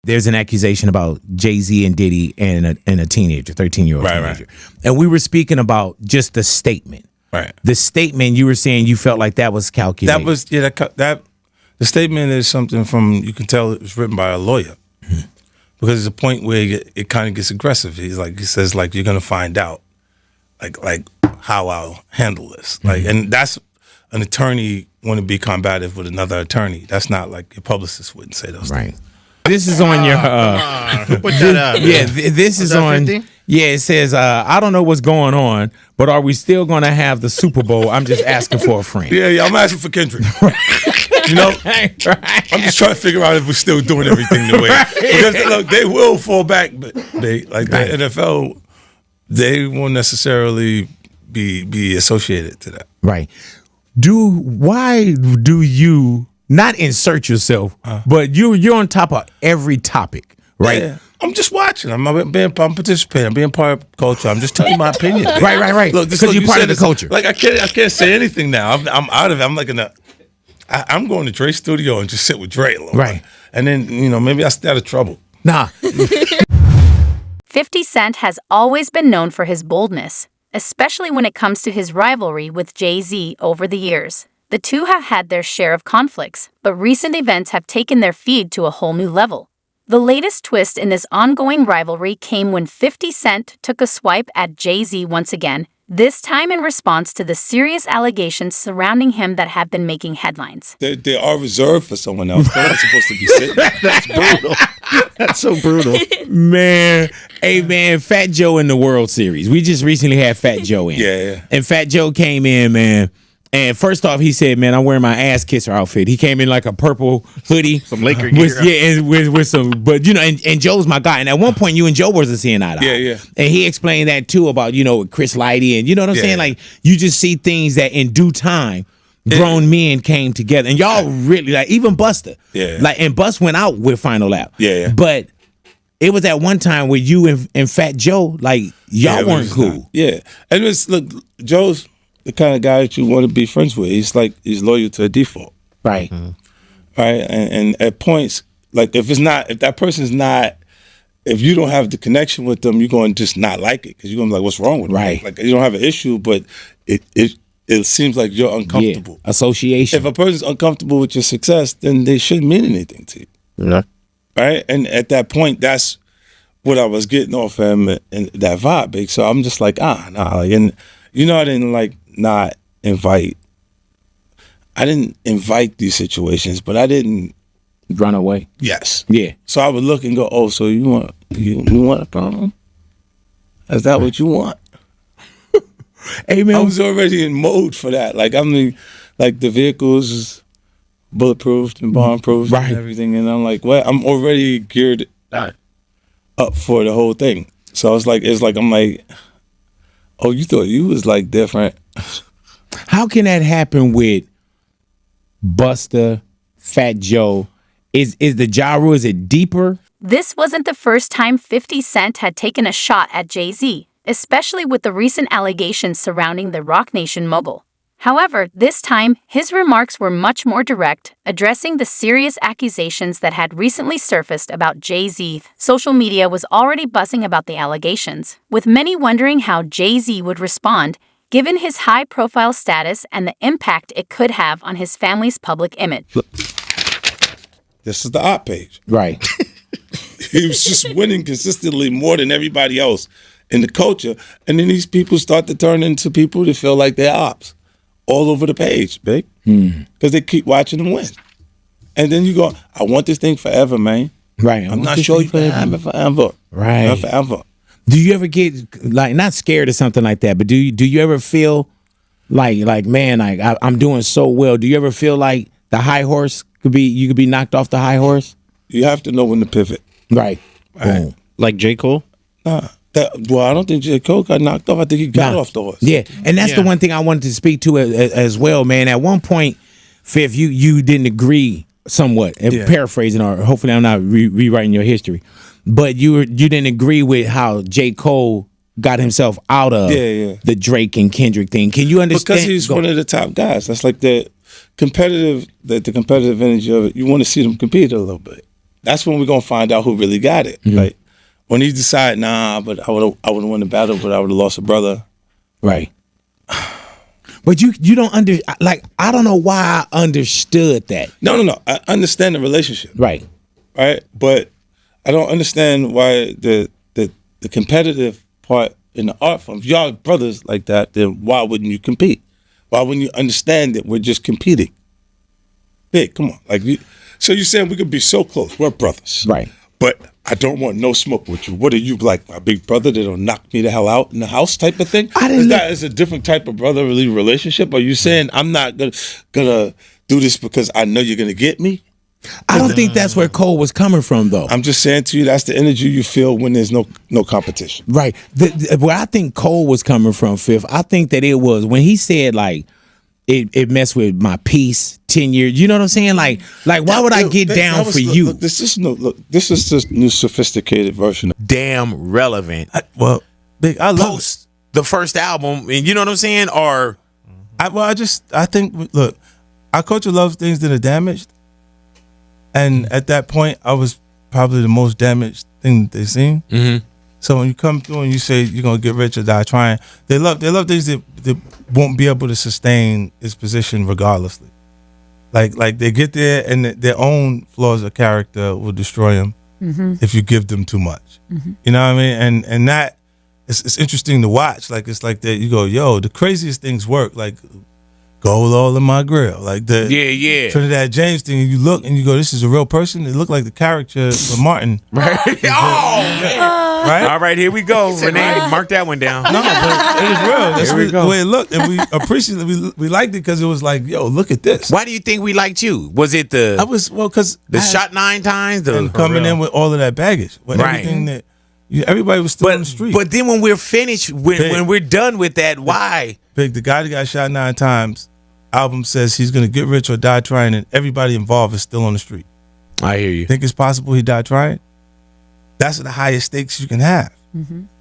there's an accusation about Jay-Z and Diddy and a teenager, 13-year-old teenager. Right. And we were speaking about just the statement. Right. The statement, you were saying you felt like that was calculated. That was, that the statement is something from, you can tell it was written by a lawyer. Mm-hmm. Because there's a point where it kind of gets aggressive. He says, like, you're going to find out, like how I'll handle this. Mm-hmm. Like, and that's an attorney want to be combative with another attorney. That's not like your publicist wouldn't say those things. This is on your. Who put that out? Yeah, this is on. 50? Yeah, it says, I don't know what's going on, but are we still going to have the Super Bowl? I'm just asking for a friend. Yeah, I'm asking for Kendrick. You know, Right. I'm just trying to figure out if we're still doing everything the way. Because look, they will fall back, but the NFL, they won't necessarily be associated to that. Right. Why do you not insert yourself, but you're on top of every topic, right? Yeah. I'm just watching. I'm participating. I'm being part of culture. I'm just telling you my opinion. Right. Look, because you're part of the culture. Like I can't say anything now. I'm out of it. I'm like I'm going to Dre's studio and just sit with Dre a little. Right. Bit. And then maybe I stay out of trouble. Nah. 50 Cent has always been known for his boldness, especially when it comes to his rivalry with Jay-Z over the years. The two have had their share of conflicts, but recent events have taken their feud to a whole new level. The latest twist in this ongoing rivalry came when 50 Cent took a swipe at Jay-Z once again, this time in response to the serious allegations surrounding him that have been making headlines. They are reserved for someone else. They're not supposed to be sitting. That's brutal. That's so brutal. Man, hey man, Fat Joe in the World Series. We just recently had Fat Joe in. Yeah. And Fat Joe came in, man. And first off, he said, "Man, I'm wearing my ass kisser outfit." He came in like a purple hoodie, some Laker gear. with some. But and Joe's my guy. And at one point, you and Joe wasn't seeing eye to eye. Yeah. And he explained that too about Chris Lighty and you know what I'm saying. Like you just see things that in due time, grown men came together, and y'all really like even Buster. Yeah. Like and Bust went out with Final Lap. Yeah. But it was at one time where you and Fat Joe like y'all weren't cool. And it's look, Joe's the kind of guy that you want to be friends with. He's loyal to a default. Right. Mm-hmm. Right. And at points, like if that person's not, if you don't have the connection with them, you're going to just not like it because you're going to be like, what's wrong with them? Right. Like you don't have an issue, but it seems like you're uncomfortable. Yeah. Association. If a person's uncomfortable with your success, then they shouldn't mean anything to you. Yeah. Right. And at that point, that's what I was getting off him and that vibe. Big. So I'm just like, nah. Like, and I didn't I didn't invite these situations, but I didn't run away. Yes. Yeah. So I would look and go, oh, so you want a problem? Is that what you want? Hey man, I was already in mode for that. Like the vehicles is bulletproof and bomb-proof and everything, and I'm like, what? I'm already geared up for the whole thing. So it's like I'm like, oh, you thought you was like different. How can that happen with Buster, Fat Joe? Is the Ja Rule, is it deeper? This wasn't the first time 50 Cent had taken a shot at Jay-Z, especially with the recent allegations surrounding the Roc Nation mogul. However, this time, his remarks were much more direct, addressing the serious accusations that had recently surfaced about Jay-Z. Social media was already buzzing about the allegations, with many wondering how Jay-Z would respond, given his high-profile status and the impact it could have on his family's public image. Look, this is the op page. Right. He was just winning consistently more than everybody else in the culture. And then these people start to turn into people that feel like they're ops all over the page, big. Because they keep watching them win. And then you go, I want this thing forever, man. Right. I'm not sure you can have it forever. Right. Not forever. Do you ever get like not scared or something like that, but do you ever feel like man, like I'm doing so well? Do you ever feel like the high horse you could be knocked off the high horse? You have to know when to pivot. Right. Boom. Like J. Cole? I don't think J. Cole got knocked off. I think he got off the horse. Yeah, and that's the one thing I wanted to speak to as well, man. At one point, Fifth, you didn't agree somewhat, paraphrasing, or hopefully I'm not rewriting your history, but you didn't agree with how J. Cole got himself out of the Drake and Kendrick thing. Can you understand? Because he's one of the top guys. That's like the competitive energy of it. You want to see them compete a little bit. that's when we're gonna find out who really got it. Like when he decided, nah, but I would have won the battle, but I would have lost a brother. Right. But you don't I don't know why I understood that. No. I understand the relationship. Right. Right? But I don't understand why the competitive part in the art form. If y'all brothers like that, then why wouldn't you compete? Why wouldn't you understand that we're just competing? Big, come on. So you're saying we could be so close. We're brothers. Right. But I don't want no smoke with you. What are you, like my big brother that'll knock me the hell out in the house type of thing? Is a different type of brotherly relationship? Are you saying I'm not gonna do this because I know you're gonna get me? I don't think that's where Cole was coming from, though. I'm just saying to you, that's the energy you feel when there's no competition. Right. Where I think Cole was coming from, Fifth, I think that it was when he said, like, it messed with my peace, 10 years. You know what I'm saying? Like why would I get down for you? Look, this is just new sophisticated version. Damn relevant. Big, I love Post the first album, and you know what I'm saying? Or I think, look, our culture loves things that are damaged. And at that point, I was probably the most damaged thing that they've seen. Mm-hmm. So when you come through and you say you're gonna get rich or die trying, they love things that won't be able to sustain its position regardlessly. Like they get there and their own flaws of character will destroy them if you give them too much. You know what I mean? And that it's interesting to watch. Like it's like that. You go, yo, the craziest things work. Like gold all in my grill. Like the Trinidad James thing. And you look and you go, this is a real person. It looked like the character for Martin. right? Right? All right, here we go. Renee, mark that one down. No, but it was real. That's Here we go. the way it looked, and we appreciated it. We liked it because it was like, yo, look at this. Why do you think we liked you? Was it because the shot 9 times? And coming in with all of that baggage, with everything that everybody was still on the street. But then when we're finished, when we're done with that, why? Big, the guy that got shot 9 times, album says he's gonna get rich or die trying, and everybody involved is still on the street. I hear you. Think it's possible he died trying? That's the highest stakes you can have.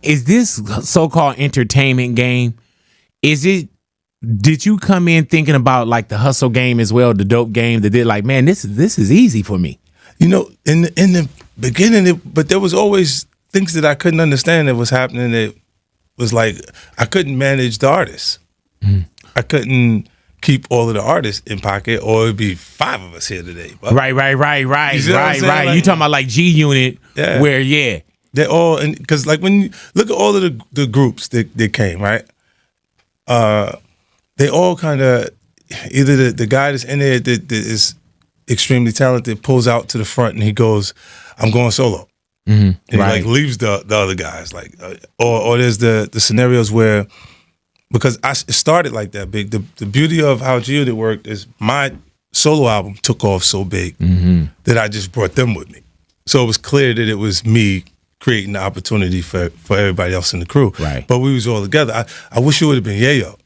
Is this so-called entertainment game? Did you come in thinking about like the hustle game as well, the dope game that did like, man, this is easy for me? You know, in the beginning, but there was always things that I couldn't understand that was happening. That was like I couldn't manage the artists. I couldn't keep all of the artists in pocket, or it'd be 5 of us here today. But Right. You see what I'm saying? Like, you talking about like G Unit, where they're all, and because like when you look at all of the groups that came, right? They all kind of either the guy that's in there that is extremely talented pulls out to the front and he goes, "I'm going solo," and he like leaves the other guys, like, or there's the scenarios where. Because it started like that big. The beauty of how G-Unit worked is my solo album took off so big that I just brought them with me. So it was clear that it was me creating the opportunity for everybody else in the crew. Right. But we was all together. I wish it would have been Yayo.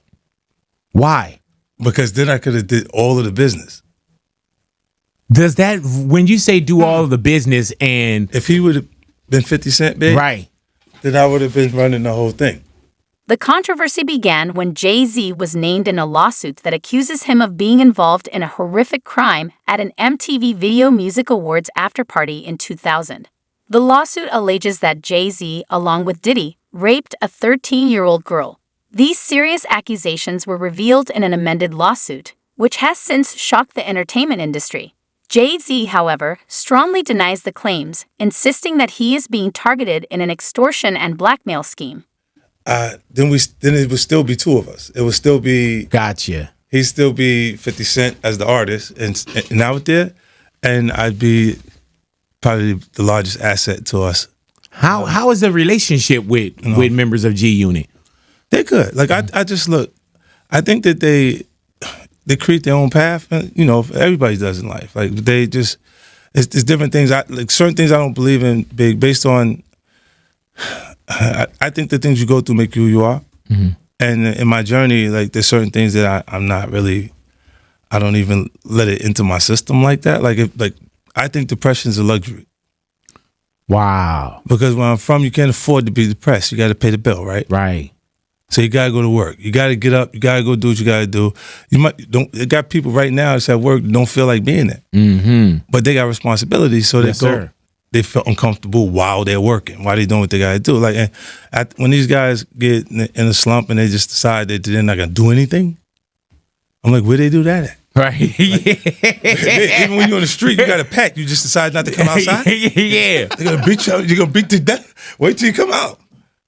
Why? Because then I could have did all of the business. Does that, when you say do all of the business, and if he would have been 50 Cent big, right, then I would have been running the whole thing. The controversy began when Jay-Z was named in a lawsuit that accuses him of being involved in a horrific crime at an MTV Video Music Awards afterparty in 2000. The lawsuit alleges that Jay-Z, along with Diddy, raped a 13-year-old girl. These serious accusations were revealed in an amended lawsuit, which has since shocked the entertainment industry. Jay-Z, however, strongly denies the claims, insisting that he is being targeted in an extortion and blackmail scheme. Then it would still be 2 of us. It would still be gotcha. He'd still be 50 Cent as the artist and out there, and I'd be probably the largest asset to us. How is the relationship with members of G Unit? They're good. Like I just look. I think that they create their own path, and everybody does in life. Like they just it's different things. Like certain things I don't believe in big based on. I think the things you go through make you who you are. And in my journey, like there's certain things that I'm not really, I don't even let it into my system like that. Like I think depression is a luxury. Wow. Because where I'm from, you can't afford to be depressed. You got to pay the bill, right? Right. So you gotta go to work. You gotta get up. You gotta go do what you gotta do. It got people right now that's at work that don't feel like being there, but they got responsibilities, so Yes, they go. sir. They feel uncomfortable while they're working, while they doing what they gotta do. Like, and when these guys get in a slump and they just decide that they're not gonna do anything, I'm like, where they do that at? Right. Even when you're on the street, you got a pack. You just decide not to come outside. Yeah. They're gonna beat you. You're gonna beat to death. Wait till you come out.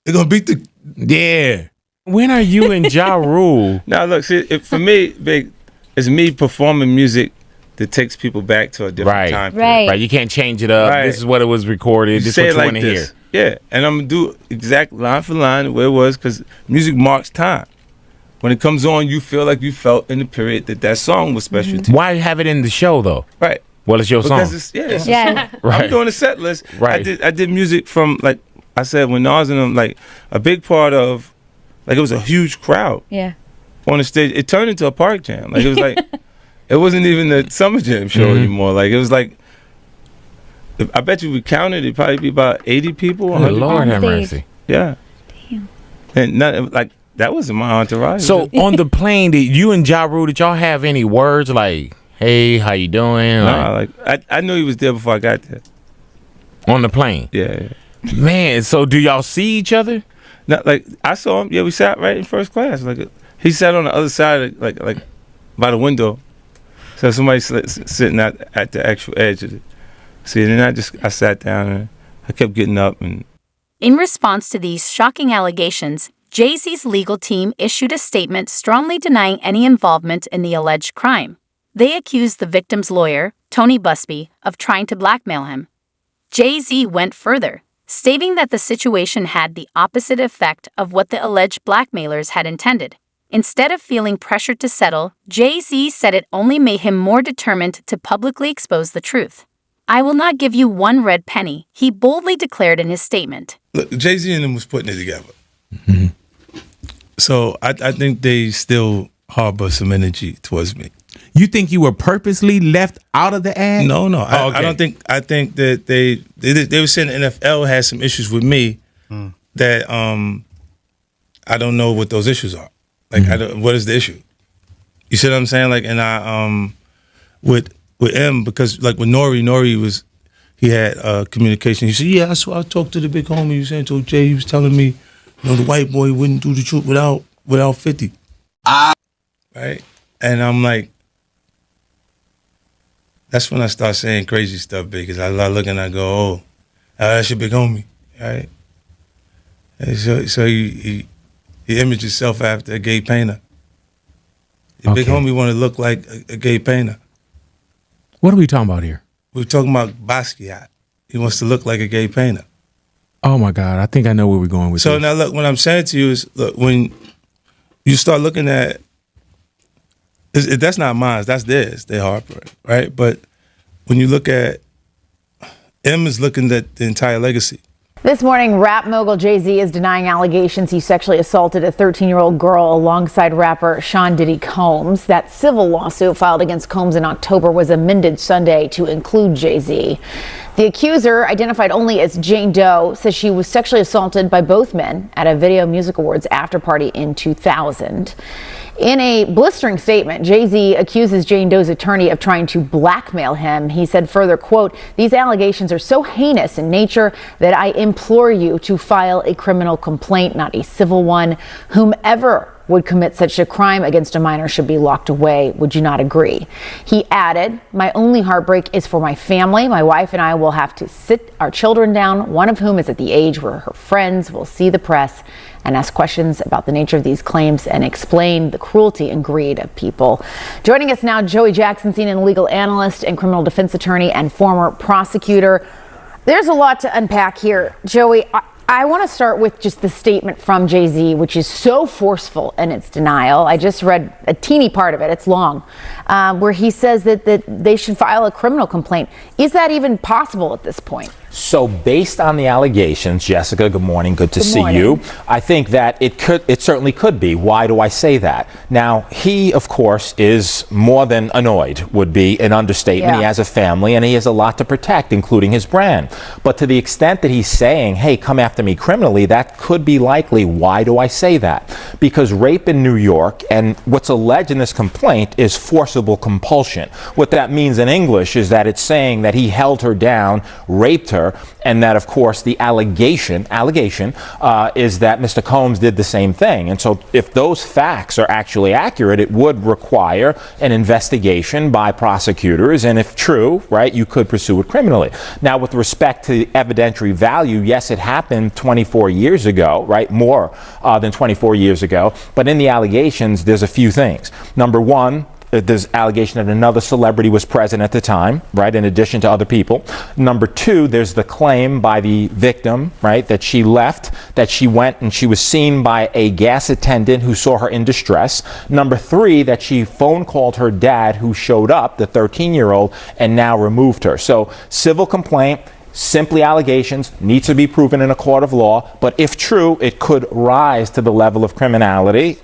They're gonna beat the. Yeah. When are you in Ja Rule? Now, look, see, for me, Big, it's me performing music that takes people back to a different time period. Right. Right. You can't change it up. Right. This is what it was recorded. You This is say what it you like want to hear. this. Yeah, and I'm gonna do exact line for line where it was, because music marks time. When it comes on, you feel like you felt in the period that song was special to you. Why have it in the show though? Right. Well, it's your song. Because it's a Yeah. song. Right. I'm doing a set list. Right. I did music from, like I said, when Nas and them, like a big part of, like it was a huge crowd Yeah. on the stage. It turned into a park jam. Like it was like, it wasn't even the Summer Jam show anymore. Like it was like, I bet you we counted, it'd probably be about 80 people. Oh, 100 Lord On have stage. mercy. Yeah. And not, like, that wasn't my entourage. So on the plane, did you and Ja Rule, did y'all have any words like, hey, how you doing? nah, like I knew he was there before I got there. On the plane. Yeah. Man, so do y'all see each other? Not like I saw him. Yeah, we sat right in first class. Like he sat on the other side, of, like by the window. So somebody sitting at the actual edge of it. See, and then I sat down and I kept getting up and. In response to these shocking allegations, Jay-Z's legal team issued a statement strongly denying any involvement in the alleged crime. They accused the victim's lawyer, Tony Busby, of trying to blackmail him. Jay-Z went further, stating that the situation had the opposite effect of what the alleged blackmailers had intended. Instead of feeling pressured to settle, Jay-Z said it only made him more determined to publicly expose the truth. I will not give you one red penny, he boldly declared in his statement. Look, Jay-Z and them was putting it together. So I think they still harbor some energy towards me. You think you were purposely left out of the ad? No. Oh, okay. I don't think. I think that they were saying the NFL had some issues with me that I don't know what those issues are. Like, what is the issue? You see what I'm saying? Like, and I with M, because like with Nori he had communication. He said, yeah, I talked to the big homie. He was saying to Jay, he was telling me, the white boy wouldn't do the truth without 50. Right? And I'm like, that's when I start saying crazy stuff, because I look and I go, oh, that's your big homie, right? And so he imaged himself after a gay painter. Your big homie want to look like a gay painter. What are we talking about here? We're talking about Basquiat. He wants to look like a gay painter. Oh my God, I think I know where we're going with So this. now look, what I'm saying to you is, look, when you start looking at, that's not mine, that's theirs, they Harper, right? But when you look at, M is looking at the entire legacy. This morning, rap mogul Jay-Z is denying allegations he sexually assaulted a 13-year-old girl alongside rapper Sean Diddy Combs. That civil lawsuit filed against Combs in October was amended Sunday to include Jay-Z. The accuser, identified only as Jane Doe, says she was sexually assaulted by both men at a Video Music Awards after party in 2000. In a blistering statement, Jay-Z accuses Jane Doe's attorney of trying to blackmail him. He said further, quote, "These allegations are so heinous in nature that I implore you to file a criminal complaint, not a civil one. Whomever would commit such a crime against a minor should be locked away. Would you not agree?" He added, "My only heartbreak is for my family. My wife and I will have to sit our children down, one of whom is at the age where her friends will see the press and ask questions about the nature of these claims and explain the cruelty and greed of people." Joining us now, Joey Jackson, CNN legal analyst and criminal defense attorney and former prosecutor. There's a lot to unpack here. Joey, I want to start with just the statement from Jay-Z, which is so forceful in its denial. I just read a teeny part of it, it's long, where he says that they should file a criminal complaint. Is that even possible at this point? So based on the allegations, Jessica, good morning, good to see you. I think that it certainly could be. Why do I say that? Now, he, of course, is more than annoyed, would be an understatement. He has a family and he has a lot to protect, including his brand. But to the extent that he's saying, hey, come after me criminally, that could be likely. Why do I say that? Because rape in New York, and what's alleged in this complaint, is forcible compulsion. What that means in English is that it's saying that he held her down, raped her, and that, of course, the allegation is that Mr. Combs did the same thing. And so if those facts are actually accurate, it would require an investigation by prosecutors. And if true, right, you could pursue it criminally. Now, with respect to the evidentiary value, yes, it happened 24 years ago, right, more than 24 years ago. But in the allegations, there's a few things. Number one, there's allegation that another celebrity was present at the time, right, in addition to other people. Number two, there's the claim by the victim, right, that she left, that she went and she was seen by a gas attendant who saw her in distress. Number three, that she phone called her dad, who showed up, the 13-year-old, and now removed her. So civil complaint, simply allegations, needs to be proven in a court of law, but if true, it could rise to the level of criminality.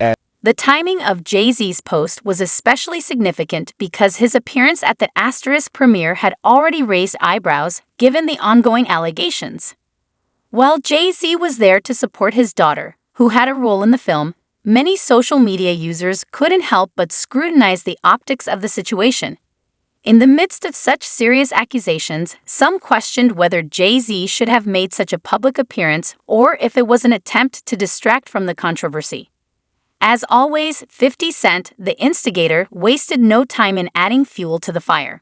The timing of Jay-Z's post was especially significant because his appearance at the Asterisk premiere had already raised eyebrows given the ongoing allegations. While Jay-Z was there to support his daughter, who had a role in the film, many social media users couldn't help but scrutinize the optics of the situation. In the midst of such serious accusations, some questioned whether Jay-Z should have made such a public appearance or if it was an attempt to distract from the controversy. As always, 50 Cent, the instigator, wasted no time in adding fuel to the fire.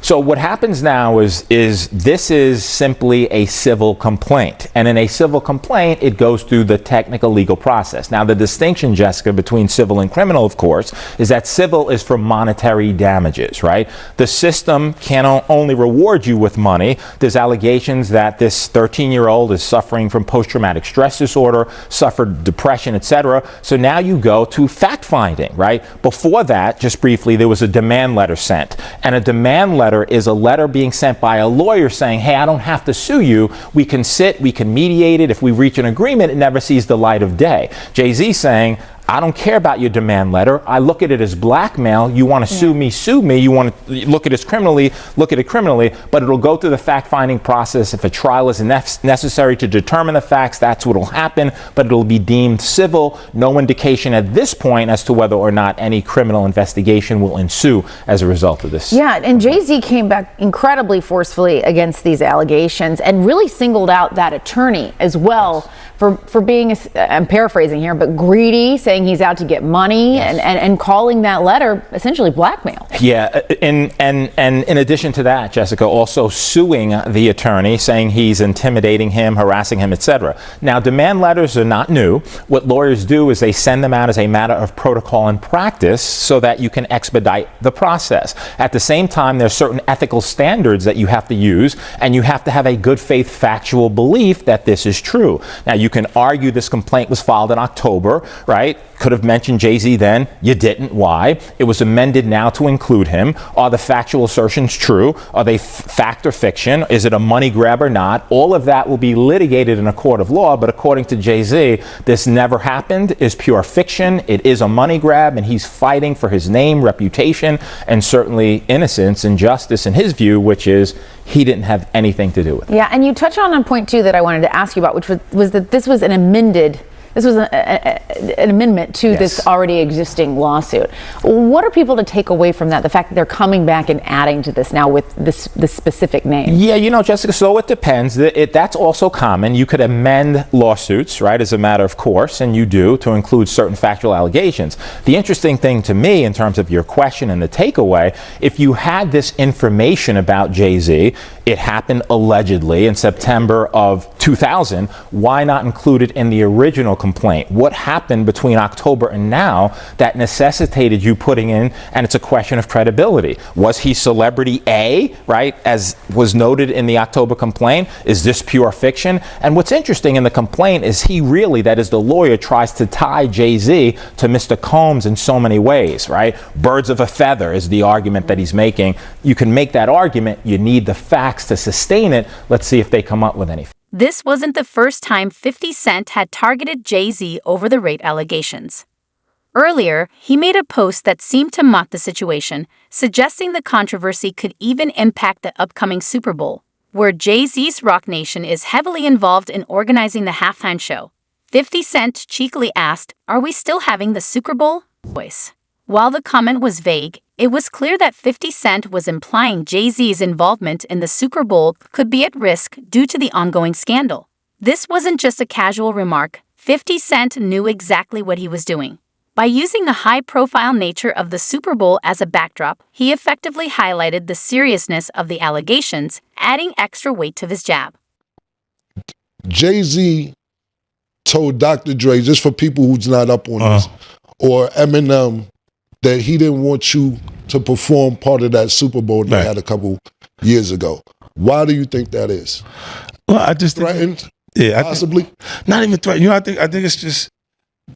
So what happens now is this is simply a civil complaint. And in a civil complaint, it goes through the technical legal process. Now, the distinction, Jessica, between civil and criminal, of course, is that civil is for monetary damages, right? The system can only reward you with money. There's allegations that this 13-year-old is suffering from post-traumatic stress disorder, suffered depression, etc. So now you go to fact-finding, right? Before that, just briefly, there was a demand letter sent. And a demand letter is a letter being sent by a lawyer saying, hey, I don't have to sue you. We can sit, we can mediate it. If we reach an agreement, it never sees the light of day. Jay-Z saying, I don't care about your demand letter. I look at it as blackmail. You want to sue me, sue me. You want to look at it criminally, look at it criminally, but it'll go through the fact-finding process. If a trial is necessary to determine the facts, that's what will happen, but it'll be deemed civil. No indication at this point as to whether or not any criminal investigation will ensue as a result of this. Yeah, and Jay-Z came back incredibly forcefully against these allegations and really singled out that attorney as well for being, I'm paraphrasing here, but greedy, saying he's out to get money, and calling that letter essentially blackmail. Yeah, and in addition to that, Jessica, also suing the attorney, saying he's intimidating him, harassing him, etc. Now, demand letters are not new. What lawyers do is they send them out as a matter of protocol and practice so that you can expedite the process. At the same time, there's certain ethical standards that you have to use, and you have to have a good faith factual belief that this is true. Now, you can argue this complaint was filed in October, right? Could have mentioned Jay-Z then. You didn't. Why? It was amended now to include him. Are the factual assertions true? Are they fact or fiction? Is it a money grab or not? All of that will be litigated in a court of law, but according to Jay-Z, this never happened, is pure fiction. It is a money grab, and he's fighting for his name, reputation, and certainly innocence and justice in his view, which is he didn't have anything to do with it. Yeah, and you touch on a point, too, that I wanted to ask you about, which was that this was an amendment to this already existing lawsuit. What are people to take away from that? The fact that they're coming back and adding to this now with this specific name. Yeah, Jessica, so it depends. That's also common. You could amend lawsuits, right, as a matter of course, and you do, to include certain factual allegations. The interesting thing to me in terms of your question and the takeaway, if you had this information about Jay-Z, it happened allegedly in September of 2000, why not include it in the original complaint? What happened between October and now that necessitated you putting in, and it's a question of credibility. Was he celebrity A, right, as was noted in the October complaint? Is this pure fiction? And what's interesting in the complaint is he really, that is the lawyer, tries to tie Jay-Z to Mr. Combs in so many ways, right? Birds of a feather is the argument that he's making. You can make that argument. You need the facts to sustain it. Let's see if they come up with anything. This wasn't the first time 50 Cent had targeted Jay-Z over the rape allegations. Earlier, he made a post that seemed to mock the situation, suggesting the controversy could even impact the upcoming Super Bowl, where Jay-Z's Rock Nation is heavily involved in organizing the halftime show. 50 Cent cheekily asked, "Are we still having the Super Bowl?" voice. While the comment was vague, it was clear that 50 Cent was implying Jay-Z's involvement in the Super Bowl could be at risk due to the ongoing scandal. This wasn't just a casual remark. 50 Cent knew exactly what he was doing. By using the high-profile nature of the Super Bowl as a backdrop, he effectively highlighted the seriousness of the allegations, adding extra weight to his jab. Jay-Z told Dr. Dre, just for people who's not up on this, or Eminem, that he didn't want you to perform part of that Super Bowl they had a couple years ago. Why do you think that is? Well, I just threatened. Possibly. Not even threatened. You know, I think it's just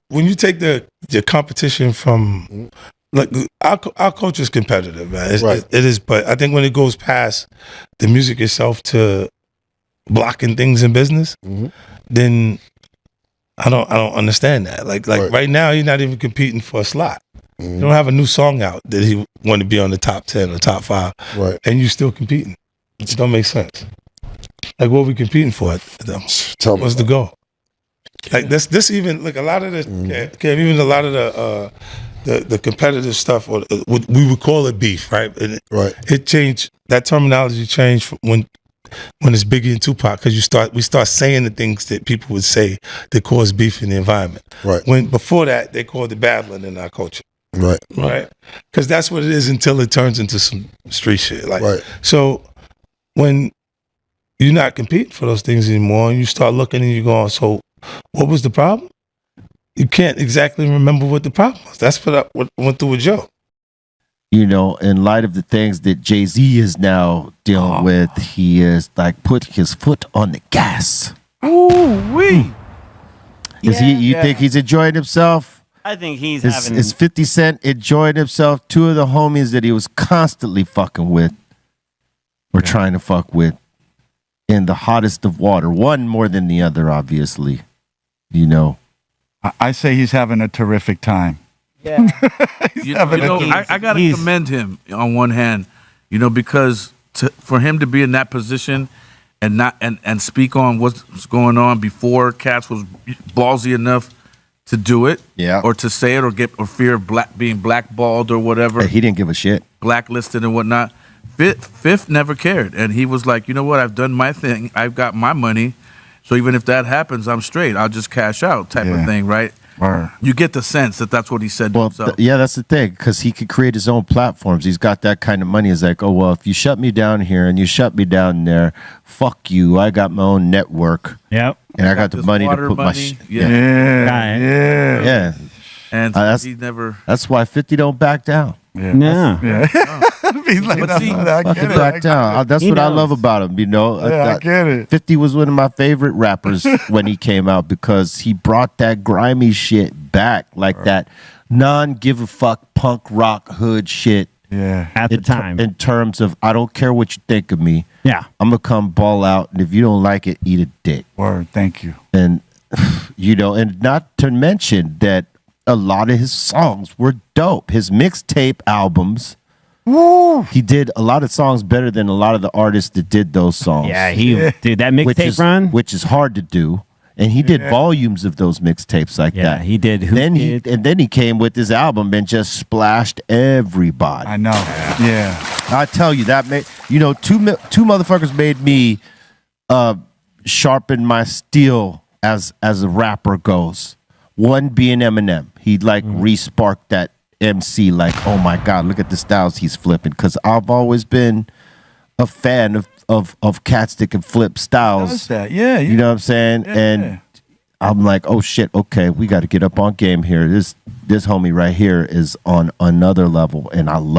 when you take the competition from like our culture is competitive, man. It is, but I think when it goes past the music itself to blocking things in business, then I don't understand that. Like right now, he's not even competing for a slot. You don't have a new song out that he want to be on the top 10 or top 5, and you still competing. It don't make sense. Like, what are we competing for? What's the goal? Like this even like a lot of this, even a lot of the competitive stuff, or what we would call it beef, right? And it changed. That terminology changed from when it's Biggie and Tupac, because we start saying the things that people would say that cause beef in the environment. When before that they called it battling in our culture. Right. Because that's what it is until it turns into some street shit. So when you're not competing for those things anymore, and you start looking and you're going, so what was the problem? You can't exactly remember what the problem was. That's what went through with Joe. You know, in light of the things that Jay-Z is now dealing with, he is like put his foot on the gas. Ooh-wee. You think he's enjoying himself? I think he's Is 50 Cent enjoying himself? Two of the homies that he was constantly fucking with, or trying to fuck with, in the hottest of water. One more than the other, obviously. You know. I say he's having a terrific time. Yeah. I got to commend him on one hand, because for him to be in that position and speak on what's going on before Cats was ballsy enough to do it, or to say it, or fear of being blackballed or whatever. He didn't give a shit. Blacklisted and whatnot. Fifth never cared, and he was like, you know what? I've done my thing. I've got my money, so even if that happens, I'm straight. I'll just cash out, type of thing, right? You get the sense that that's what he said to himself. That's the thing, because he could create his own platforms. He's got that kind of money. It's like, oh, well, if you shut me down here and you shut me down there, fuck you. I got my own network. Yep. And I got the money to put my Yeah. And he never. That's why 50 don't back down. He's like, back down. That's what I love about him. I get it. 50 was one of my favorite rappers when he came out, because he brought that grimy shit back, like that non-give a fuck punk rock hood shit. Yeah, at the time. In terms of, I don't care what you think of me. Yeah, I'm gonna come ball out, and if you don't like it, eat a dick. Word, thank you. And and not to mention that a lot of his songs were dope. His mixtape albums. Woo! He did a lot of songs better than a lot of the artists that did those songs. Yeah, did that mixtape run, which is hard to do. And he did volumes of those mixtapes like that. He did. Then he came with his album and just splashed everybody. I know. Yeah. I tell you, that made two motherfuckers made me sharpen my steel as a rapper goes. One being Eminem. He re-sparked that MC, like, oh my God, look at the styles he's flipping. Because I've always been a fan of cats that can flip styles. Yeah, you know what I'm saying? Yeah. And I'm like, oh shit, okay, we got to get up on game here. This homie right here is on another level, and I love